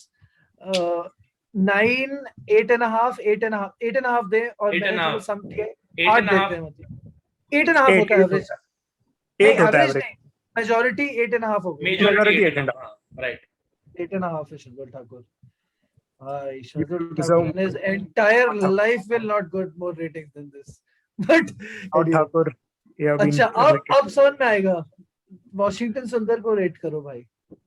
9, 8.5, 8.5 दे, और मैंने चलो सम किया 8 देते हैं, मतलब 8.5 होता है एवरेज. 8 होता है एवरेज नहीं, मेजॉरिटी 8.5 हो गई. Majority 8.5, right. 8.5 है Shardul Thakur. Shardul Thakur in his entire life will not get more ratings than this. But Thakur. अच्छा, अब समझ में आएगा. वॉशिंगटन सुंदर को रेट करो भाई.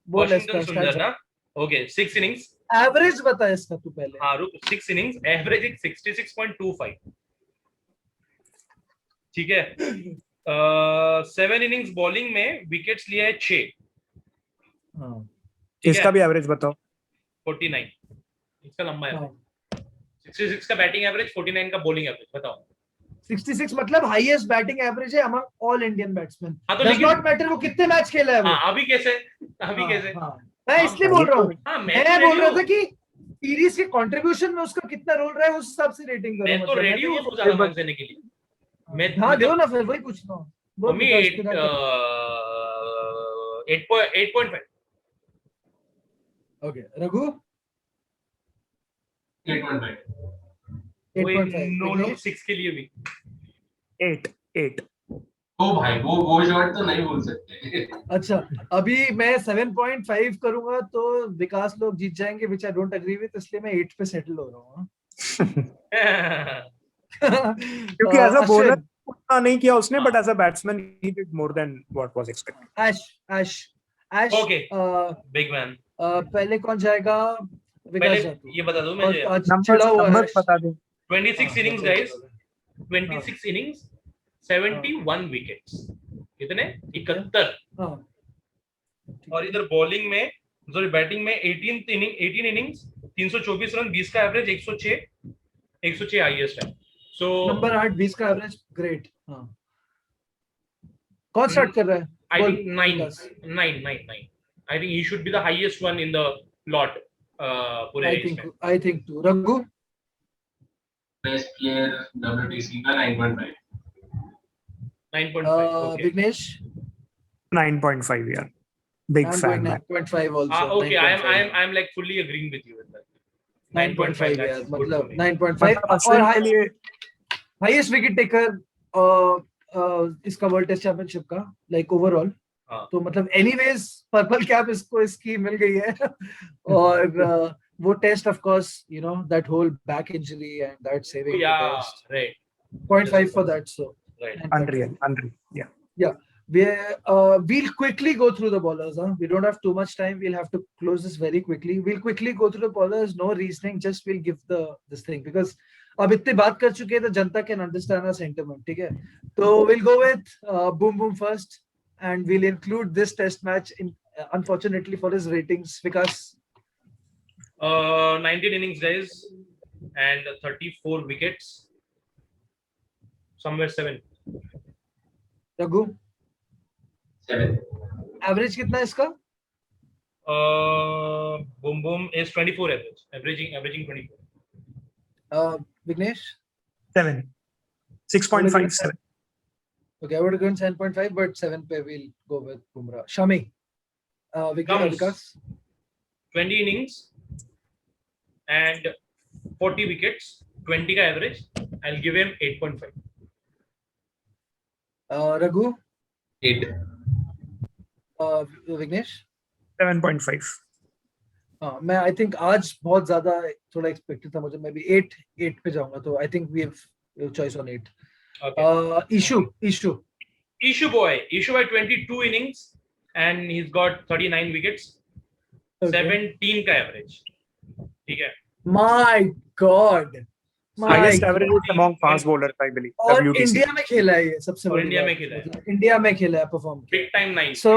वॉशिंगटन सुंदर ना. ओके, 6 इनिंग्स एवरेज बता इसका तू पहले. हाँ रुक. 6 इनिंग्स एवरेज 66.25. ठीक है. 7 इनिंग्स बॉलिंग में विकेट्स लिए है 6. इसका भी एवरेज बताओ. 49. इसका लंबा है. 66 का बैटिंग एवरेज, 49 का बॉलिंग एवरेज. बताओ. 66 मतलब हाईएस्ट बैटिंग एवरेज है अमंग ऑल इंडियन बैट्समैन. हाँ, तो डज लेकिन नॉट मैटर वो कितने मैच खेला है वो. हाँ, अभी कैसे. मैं इसलिए बोल रहा हूँ. हाँ, मैं बोल रहा था कि सीरीज के कंट्रीब्यूशन में उसका कितना रोल रहा है, उस हिसाब से रेटिंग करो. मैं तो रेडी हूँ उसको ज्यादा मार्क्स देने के लिए. मैं हाँ दो ना, फिर वही पूछ रहा हूँ. 8.5. ओके रघु. 8.5. 8.5. 6 के लिए भी 8. तो भाई वो शॉट तो नहीं बोल सकते. अच्छा, अभी मैं 7.5 करूंगा तो विकास लोग जीत जाएंगे, which I don't agree with, इसलिए मैं 8 पे सेटल हो रहा हूँ. क्योंकि एज अ बॉलर उतना नहीं किया उसने, but as a batsman he did more than what was expected. Ash. Okay, big man. पहले कौन जाएगा? पहले ये बता दो मुझे. नंबर्स बता दो. 26 इनिंग्स गाइस. 26 innings, 71 wickets. कितने? 71. और इधर बॉलिंग में, सॉरी बैटिंग में 18 इनिंग्स, 324 रन, 20 का एवरेज, 106 हाईएस्ट है. सो नंबर 8, 20 का एवरेज. ग्रेट. कौन स्टार्ट कर रहा है? I think 9. I think he should be the highest one in the lot. पूरे race में. I think too. Raghu. Best player WTC का 9.5. 9.5. Okay. Vignesh. 9.5 यार. Big fan. 9.5 also. Okay, I am like fully agreeing with you with that. 9.5 यार, that's good मतलब for me. 9.5 Ashwin के लिए highest wicket taker इसका world test championship का, like overall. तो मतलब एनीवेज पर्पल कैप इसको इसकी मिल गई है. और वो test, of course, you know, that whole back injury and that saving the Yeah, test. right, 0.5 for that, so. right. 9.5. Unreal. Yeah. We'll quickly go through the bowlers. Huh? We don't have too much time. We'll have to close this very quickly. We'll quickly go through the bowlers. No reasoning. Just we'll give this thing because अब इतनी बात कर चुके हैं तो जनता can understand our sentiment. ठीक है? So we'll go with Boom Boom first, and we'll include this test match in unfortunately for his ratings because 19 innings guys and 34 wickets. Somewhere 7. Raghu, 7. average कितना है इसका? Boom Boom is 24 average. Averaging 24. Vignesh? 7. 6.57. Okay, I would have gone 7.5, but 7 pe we'll go with Bumrah. Shami. Comes. Vikas? 20 innings and 40 wickets. 20 ka average. I'll give him 8.5. Raghu? 8. Vignesh? 7.5. हाँ मैं I think आज बहुत ज्यादा थोड़ा expected था मुझे मैं भी 8 पे जाऊंगा तो I think we have choice on 8. Okay. Ishu by 22 innings and he's got 39 wickets. Okay. 17 का average. ठीक है. my god Highest average among fast bowlers, I believe. और WTC. इंडिया में खेला है ये सबसे और बड़ी इंडिया बात. में खेला है. मतलब इंडिया में खेला है perform Big time 9. so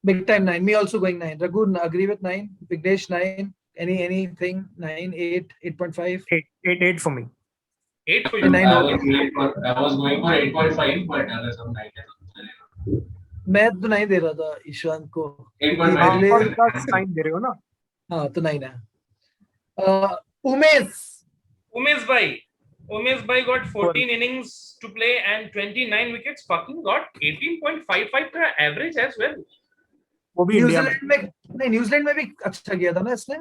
big time 9 me also going 9. Raghu agree with 9. Vignesh 9. Anything 9 8 8.5 8 for me. 8 for Okay, you. 9 I हो was गया. going for 8.5, but others have 9. मैं तो 9 दे रहा था ईशान को 8.5. मेरे लिए- और विकास 9 दे रहे हो ना? हाँ तो 9 है. Umesh bhai got 14 innings to play and 29 wickets. Fucking got 18.55 का average as well. वो भी इंडिया में. न्यूजीलैंड में भी अच्छा किया था ना इसने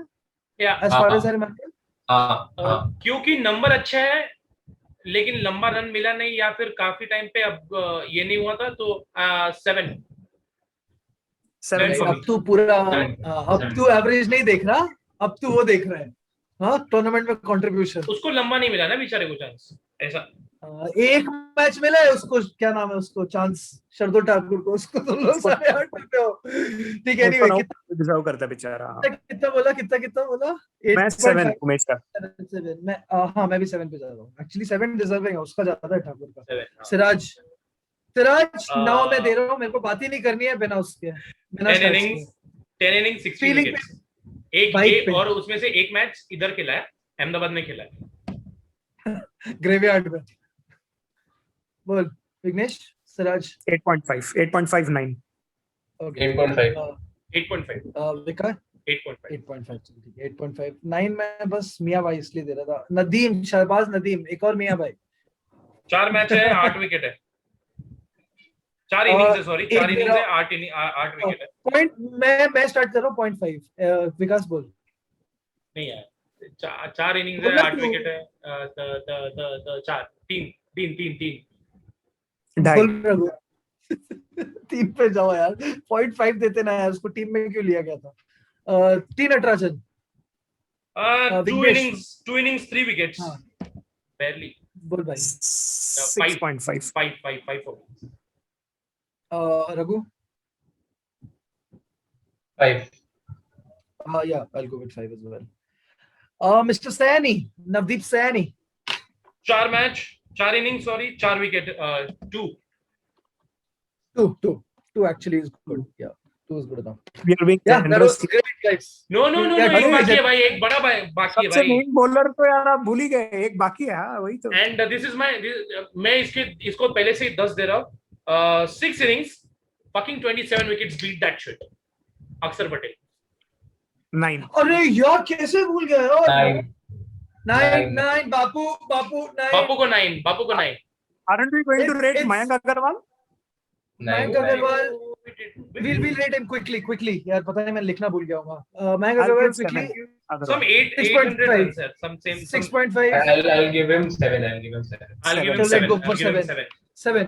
Yeah. as far as I remember. क्योंकि नंबर अच्छा है लेकिन लंबा रन मिला नहीं या फिर काफी टाइम पे अब ये नहीं हुआ था तो 7. 7 for me. अब तू पूरा Seven. अब तू एवरेज नहीं देख रहा अब तू वो देख रहा है हाँ टूर्नामेंट में कंट्रीब्यूशन उसको लंबा नहीं मिला ना बेचारे को चांस ऐसा. एक मैच मिला है उसको क्या नाम है उसको चांस शार्दुल ठाकुर को उसको तुम लोग सारे हट पे हो ठीक है एनीवे डिजर्व करता है बेचारा. कितना बोला मैं 7 उमेश का. 7 मैं हाँ मैं भी 7 पे जा रहा हूँ एक्चुअली 7 डिजर्विंग है उसका ज्यादा है ठाकुर का. 7, हाँ. सिराज 9 मैं दे रहा हूँ मेरे को बात ही नहीं करनी है बिना उसके बिना 10 innings 60 Feeling wickets. एक Vibe ये पे. और उसमें से एक मैच इधर खेला है अहमदाबाद में खेला है. ग्रेवयार्ड में. बोल विघ्नेश सिराज 8.5. 8.59. ओके 8.5. 8.5. विकास 8.5. 8.5 ठीक है 8.5 9 में बस मियां भाई इसलिए दे रहा था. नदीम शहबाज नदीम एक और मियां भाई 4 मैच है 8 विकेट है. 4 इनिंग्स है सॉरी 4 एक इनिंग्स है 8 विकेट है. पॉइंट मैं स्टार्ट कर रहा हूँ 0.5 विकास बोल. नहीं है 4 इनिंग्स है 8 विकेट है. 3 ढाई. बोल रघु 3 पे जाओ यार 0.5 देते ना यार उसको टीम में क्यों लिया गया था. 3 नटराजन 2 innings 3 wickets. हाँ. barely. बोल भाई 6.5. 5 for me. Raghu 5. yeah I'll go with 5 as well. Mr. Saini Navdeep Saini 4 match 4 innings sorry 4 wicket 2 actually is good. Yeah 2 is good enough. We are being Yeah that was generous. great guys. No Yeah, एक two बाकी है wicket. भाई एक बड़ा बाकी है सबसे भाई. मेन बॉलर तो यार आप भूल ही गए. एक बाकी है. हाँ, वही तो. एंड दिस इज माय मैं इसको पहले से ही 10 दे रहा हूँ. 6 innings fucking 27 wickets beat that shit. अक्षर पटेल 9. अरे यार कैसे भूल गए यार. 9. 9 बापू 9 बापू को 9 Aren't we going to rate It's- Mayank Agarwal? Mayank Agarwal we'll rate him quickly यार पता नहीं मैं लिखना भूल गया हूँ. Mayank I'll Agarwal give quickly 7. some 800 6.5. runs है some same 6.5 I'll give him 7. I'll give him So 7 let's go for I'll give him 7. 7. 7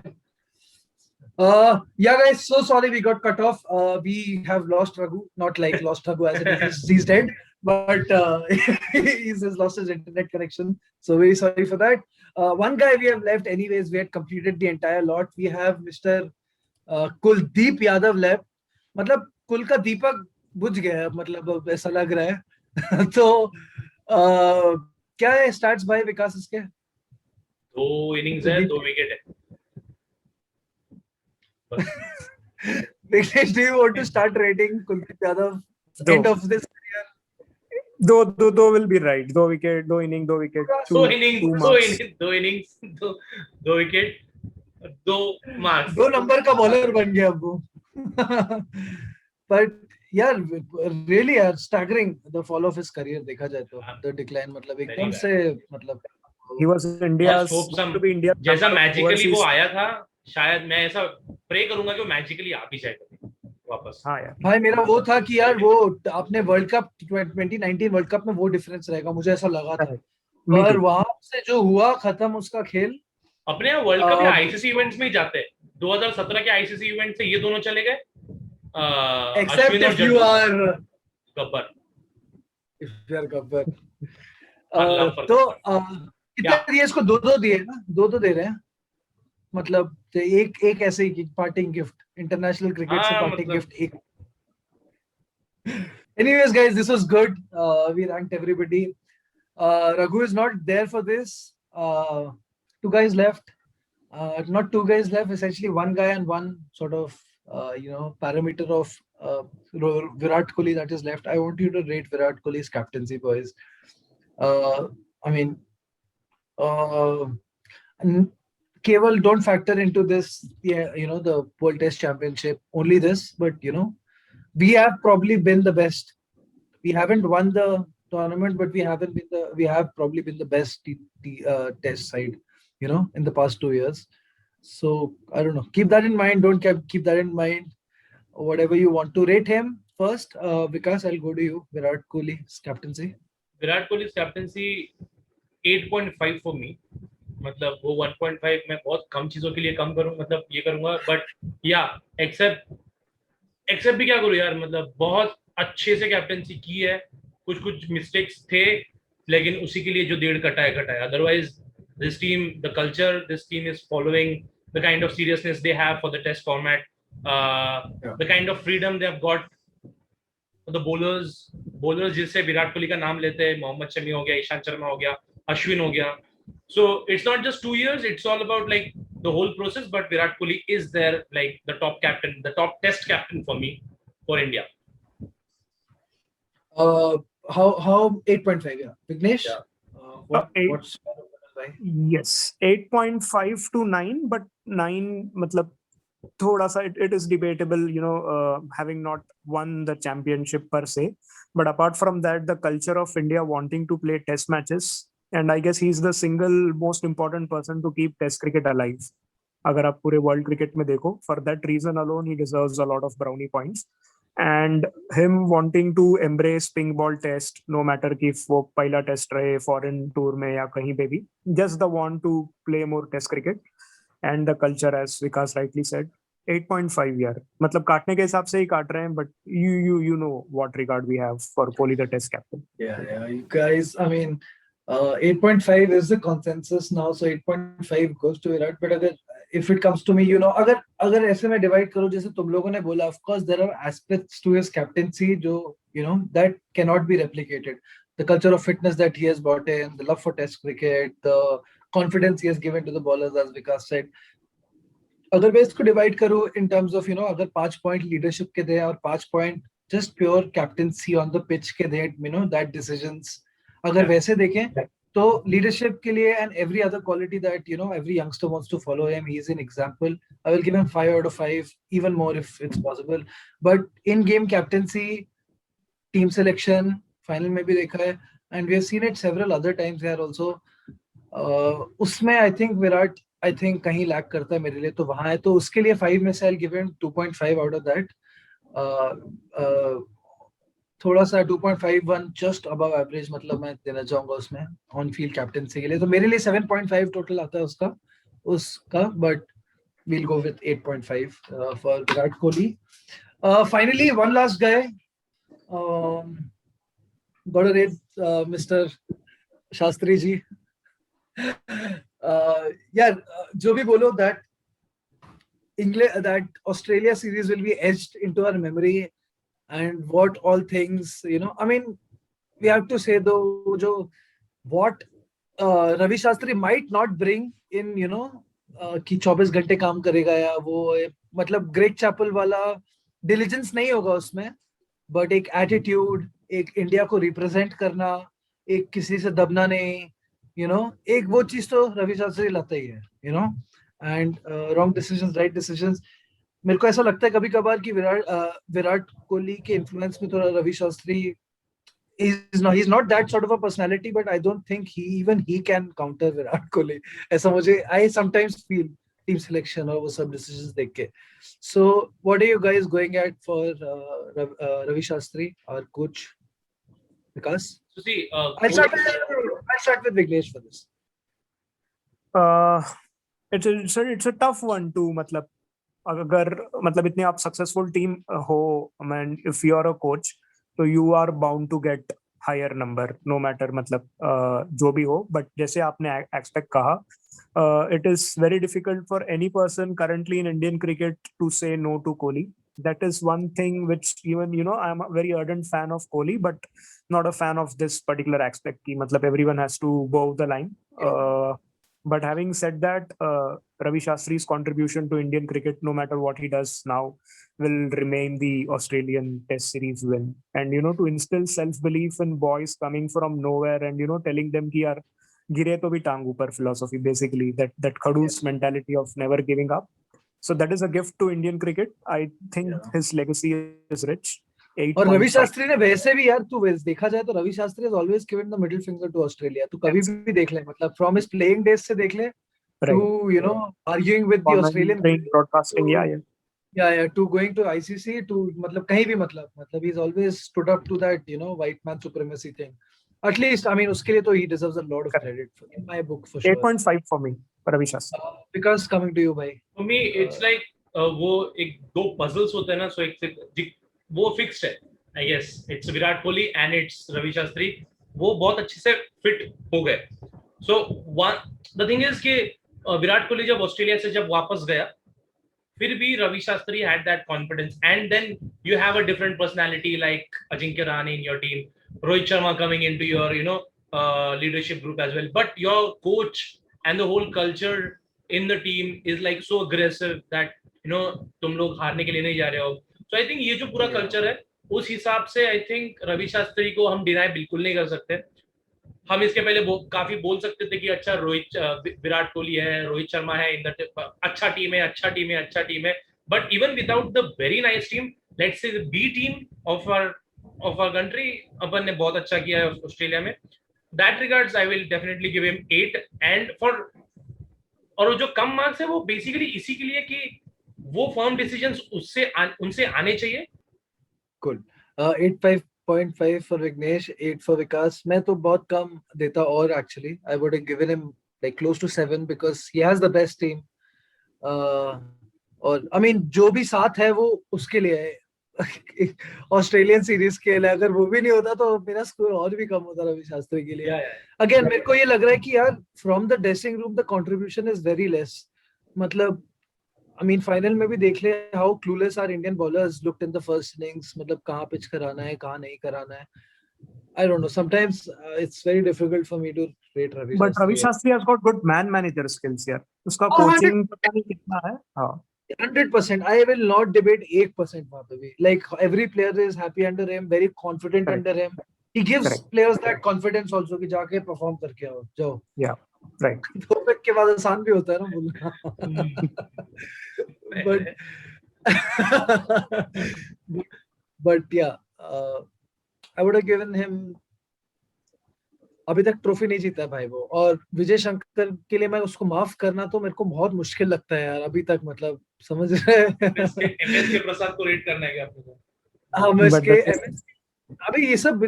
yeah guys so sorry we got cut off. We have lost Raghu not like lost Raghu as it is he's dead but he's lost his internet connection. So very sorry for that. One guy we have left anyways. We had completed the entire lot. We have Mr. Kuldeep Yadav left. मतलब कुल का दीपक बुझ गया है, मतलब अब ऐसा लग रहा है. तो क्या है स्टार्ट्स बाय विकास इसके? 2 इनिंग्स है, 2 विकेट है. Vignesh, do you want to start rating Kuldeep Yadav end of this career? दो will be right. 2 wicket, 2 inning, 2 wicket. 2 innings, 2 wicket, 2 marks. 2 number का बॉलर बन गया अब वो. But यार really यार staggering the fall of his career देखा जाए तो, the decline मतलब एकदम से मतलब. He was India's Hope to be India. जैसा मैजिकली वो आया था, शायद मैं ऐसा प्रे करूंगा कि वो मैजिकली आ भी जाए वापस. हाँ यार. भाई मेरा वो था कि यार वो आपने वर्ल्ड कप 2019 वर्ल्ड कप में वो डिफरेंस रहेगा, मुझे ऐसा लगा था. पर वहां से जो हुआ खत्म उसका खेल. अपने यहाँ वर्ल्ड कप या आईसीसी इवेंट्स में ही जाते हैं. 2017 के आईसीसी इवेंट से ये दोनों चले गए. Except if you are Gabbar. If you are Gabbar. तो कितने दिए इसको? 2 दिए ना, 2 दे रहे हैं. मतलब एक ऐसे ही पार्टिंग गिफ्ट, इंटरनेशनल क्रिकेट से पार्टिंग गिफ्ट एक. Anyways guys, this was good. We ranked everybody. Raghu is not there for this. 2 guys left. Not 2 guys left, essentially 1 guy and 1 sort of parameter of Virat Kohli that is left. I want you to rate Virat Kohli's captaincy, boys. I mean, Keval, don't factor into this, the World Test Championship, only this, but we have probably been the best. We haven't won the tournament, but we have probably been the best test side, in the past 2 years. So I don't know. Keep that in mind. Don't keep that in mind. Whatever you want to rate him first. Vikas, I'll go to you. Virat Kohli's captaincy. Virat Kohli's captaincy 8.5 for me. मतलब वो 1.5 मैं बहुत कम चीजों के लिए कम करूँ, मतलब ये करूंगा. बट या एक्सेप्ट भी क्या करूँ यार, मतलब बहुत अच्छे से कैप्टेंसी की है. कुछ मिस्टेक्स थे, लेकिन उसी के लिए जो 1.5 कटा है. Otherwise this team, the culture this team is following, the kind of seriousness they have for the test format, the kind of freedom they have got for the bowlers जिससे विराट कोहली का नाम लेते हैं. मोहम्मद शमी हो गया, ईशांत शर्मा हो गया, अश्विन हो गया. So it's not just 2 years, it's all about like the whole process. But Virat Kohli is there, like the top captain, the top test captain for me, for India. How 8.5? Yeah, Vignesh. Yeah. What's yes, 8.5 to 9, but 9 matlab thoda sa it is debatable, having not won the championship per se. But apart from that, the culture of India wanting to play test matches, and I guess he's the single most important person to keep test cricket alive. Agar aap pure world cricket mein dekho, for that reason alone, he deserves a lot of brownie points. And him wanting to embrace pink ball test, no matter if वो पहला test रहे foreign tour में या कहीं पे भी, just the want to play more test cricket and the culture, as Vikas rightly said. 8.5 यार, मतलब काटने के हिसाब से ही काट रहे हैं, but you know what regard we have for Kohli the test captain. Yeah, you guys, I mean 8.5 is the consensus now, so 8.5 goes to Virat. But अगर if it comes to me, अगर ऐसे में divide करो जैसे तुम लोगों ने बोला, of course there are aspects to his captaincy जो that cannot be replicated. The culture of fitness that he has brought in, the love for test cricket, the confidence he has given to the bowlers, as Vikas said. अगर मैं इसको divide करूँ in terms of अगर 5 point leadership के दे और 5 point just pure captaincy on the pitch के दे, that decisions, अगर वैसे देखें तो leadership के लिए and every other quality that every youngster wants to follow him, he is an example. I will give him 5 out of 5, even more if it's possible. But in game captaincy, team selection, final में भी देखा है, and we have seen it several other times here also. उसमें I think Virat कहीं lack करता है मेरे लिए, तो वहाँ है, तो उसके लिए 5 में से I'll give him 2.5 out of that. थोड़ा सा 2.51 just above average मतलब मैं देना चाहूंगा उसमें ऑन फील्ड कैप्टेंसी के लिए. तो मेरे लिए 7.5 टोटल आता है उसका, but we'll go with 8.5 for Virat Kohli. Finally, one last guy. got to rate Mr. Shastri ji. Yeah, जो भी बोलो that England, that Australia series will be etched into our memory, and what all things, you know, I mean, we have to say though, जो what Ravi Shastri might not bring in, you know, कि 24 घंटे काम करेगा या वो, मतलब Greg Chappell वाला diligence नहीं होगा उसमें, बट एक एटीट्यूड, एक इंडिया को रिप्रेजेंट करना, एक किसी से दबना नहीं, यू नो, एक वो चीज तो रवि शास्त्री लाता ही है, you know. And wrong decisions, right decisions. मेरे को ऐसा लगता है कभी कभार कि विराट कोहली के इन्फ्लुएंस में थोड़ा Ravi Shastri he's not that sort of a personality, but I don't think he can counter Virat Kohli. ऐसा मुझे, I sometimes feel team selection और वो सब decisions देख के. So what are you guys going at for Ravi Shastri, our coach? Vikas? So see, I'll start with Vignesh for this. It's a tough one too. मतलब अगर मतलब इतनी आप सक्सेसफुल टीम हो, and if you are a coach, तो you are bound to get higher number no matter मतलब जो भी हो. But जैसे आपने expect कहा, it is very difficult for any person currently in Indian cricket to say no to Kohli. That is one thing which even, you know, I am a very ardent fan of Kohli, but not a fan of this particular aspect ki matlab everyone has to bow the line. But having said that, Ravi Shastri's contribution to Indian cricket, no matter what he does now, will remain the Australian Test Series win. And, you know, to instill self-belief in boys coming from nowhere and, you know, telling them ki yaar gire to bhi tang upar philosophy, basically that Khadoos mentality of never giving up. So that is a gift to Indian cricket. I think his legacy is rich. और रवि शास्त्री ने वैसे भी यार, तू देखा जाए तो Ravi Shastri has always given the middle finger to Australia. तू कभी भी देख ले, मतलब from his playing days से देख ले, to, you know, arguing with the Australian broadcasting, to going to ICC, to मतलब कहीं भी, मतलब he's always stood up to that, you know, white man supremacy thing. At least, I mean, उसके लिए तो he deserves a lot of credit in my book for sure. 8.5 for me, Ravi Shastri. Because coming to you, bhai. For me, it's like वो एक दो puzzles होते हैं ना, so एक वो fixed है. I guess it's Virat Kohli and it's Ravi Shastri. वो बहुत अच्छे से fit हो गए. So the thing is कि विराट कोहली जब ऑस्ट्रेलिया से जब वापस गया, फिर भी Ravi Shastri had that confidence, and then you have a different personality like Ajinkya Rahane in your team, Rohit Sharma coming into your, you know, leadership group as well. But your coach and the whole culture in the team is like so aggressive that, you know, तुम लोग हारने के लिए नहीं जा रहे हो. So I think ये जो पूरा culture है, उस हिसाब से I think रवि शास्त्री को हम डिनाई बिल्कुल नहीं कर सकते. हम इसके पहले काफी बोल सकते थे कि अच्छा विराट कोहली है, रोहित शर्मा है, इन द अच्छा टीम है. But even without the very nice team, let's say the B team of our country, अपन ने बहुत अच्छा किया है ऑस्ट्रेलिया में. That regards I will definitely give him 8. And for, और जो कम मार्क्स है वो बेसिकली इसी के लिए कि वो फर्म डिसीजंस उनसे आने चाहिए. Cool. 8.5 for Vignesh, 8 for Vikas. मैं तो बहुत कम देता, और actually I would have given him like close to 7 because he has the best team. और I mean जो भी साथ है वो उसके लिए है. ऑस्ट्रेलियन सीरीज के लिए अगर वो भी नहीं होता तो मेरा स्कोर और भी कम होता रवि शास्त्री के लिए. अगेन मेरे को ये लग रहा है कि यार from the dressing room the contribution is very less. मतलब I mean, फाइनल में भी देख ले how clueless our Indian bowlers looked in the first innings. मतलब कहाँ पिच कराना है, कहाँ नहीं कराना है. I don't know. Sometimes it's very difficult for me to rate Ravi Shastri. But Ravi Shastri has got good man-manager skills here. उसका coaching पता नहीं कितना है. हाँ. 100%. I will not debate 1% वहाँ पे भी. Like every player is happy under him, very confident under him. He gives players that confidence also कि जाके perform करके आओ, जाओ. Yeah. Right. दो पिक के बाद आसान भी होता है ना बोलना. but yeah, I would have given him. अभी तक ट्रॉफी नहीं जीता भाई वो, और विजय शंकर के लिए मैं उसको माफ करना तो मेरे को बहुत मुश्किल लगता है यार अभी तक. मतलब समझ रहे हैं. एमएस के प्रसाद को रेट करना है क्या आपको? हाँ, एमएस अभी ये सब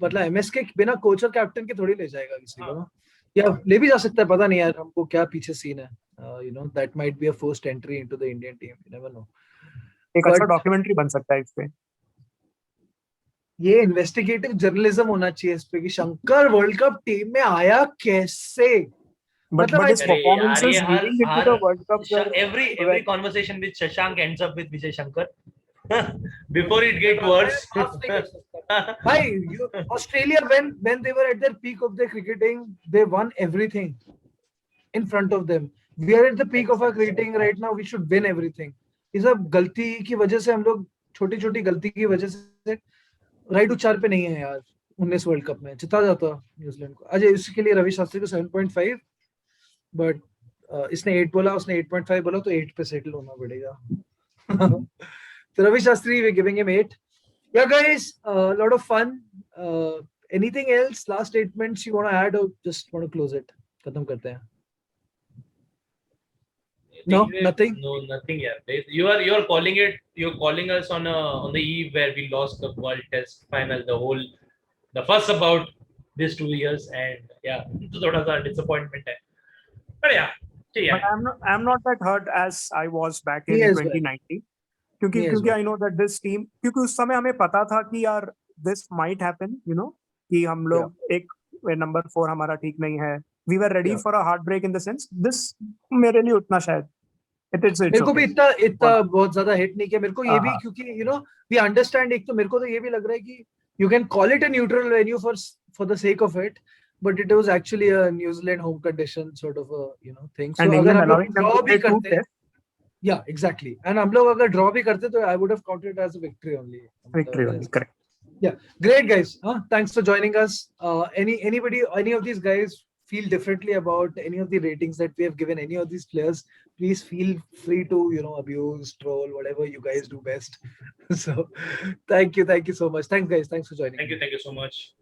मतलब एमएस के बिना कोच और कैप्टन के थोड़ी ले जाएगा किसी को, या ले भी जा सकता है, पता नहीं यार हमको क्या पीछे सीन है. You know that might be a first entry into the Indian team, you never know. एक अच्छा डॉक्यूमेंट्री बन सकता है इस पे. ये इन्वेस्टिगेटिव जर्नलिज्म होना चाहिए इस पे कि शंकर वर्ल्ड कप टीम में आया कैसे. But मतलब his अरे यार, performances ये leading into the World Cup were every well, conversation with Shashank ends up with Vijay Shankar. Before it get worse. Bhai, Australia when they were at their peak of their cricketing, they won everything in front of them. We are at the peak of our cricketing right now. We should win everything. ये सब गलती की वजह से हम लोग छोटी छोटी गलती की वजह से राइट उच्चार पे नहीं है यार. 19 वर्ल्ड कप में जिता जाता न्यूजीलैंड को. अजय इसके लिए रवि शास्त्री को 7.5, बट इसने 8 बोला, उसने 8.5 बोला, तो 8 पे सेटल होना पड़ेगा. तो Ravi Shastri we giving him 8. Yeah, guys, lot of fun. Anything else? Last statements you want to add, or just want to close it? खत्म करते हैं. No, nothing. No, nothing. Yeah, you are calling it. You're calling us on the eve where we lost the World Test final. The fuss about these 2 years, and yeah, तो थोड़ा सा disappointment है. But yeah, but I'm not that hurt as I was back in Me as well. 2019. क्योंकि I know that this team, क्योंकि उस समय हमें पता था कि यार this might happen, you know, कि हम लोग एक नंबर 4 हमारा ठीक नहीं है. We were ready for a heartbreak in the sense this मेरे लिए उतना शायद मेरे को भी इतना बहुत ज्यादा हिट नहीं किया. मेरे को ये भी क्योंकि you know we understand. एक तो मेरे को तो ये भी लग रहा है कि you can call it a neutral venue for the sake of it, but it was actually a New Zealand home condition sort of a thing. So अगर हम लोग draw भी करते, yeah, exactly. And हम लोग अगर draw भी करते तो I would have counted it as a victory only. Victory only, correct. Yeah, great guys. Thanks for joining us. Any of these guys feel differently about any of the ratings that we have given any of these players, please feel free to abuse, troll, whatever you guys do best. So thank you so much. Thanks guys. Thanks for joining. Thank you so much.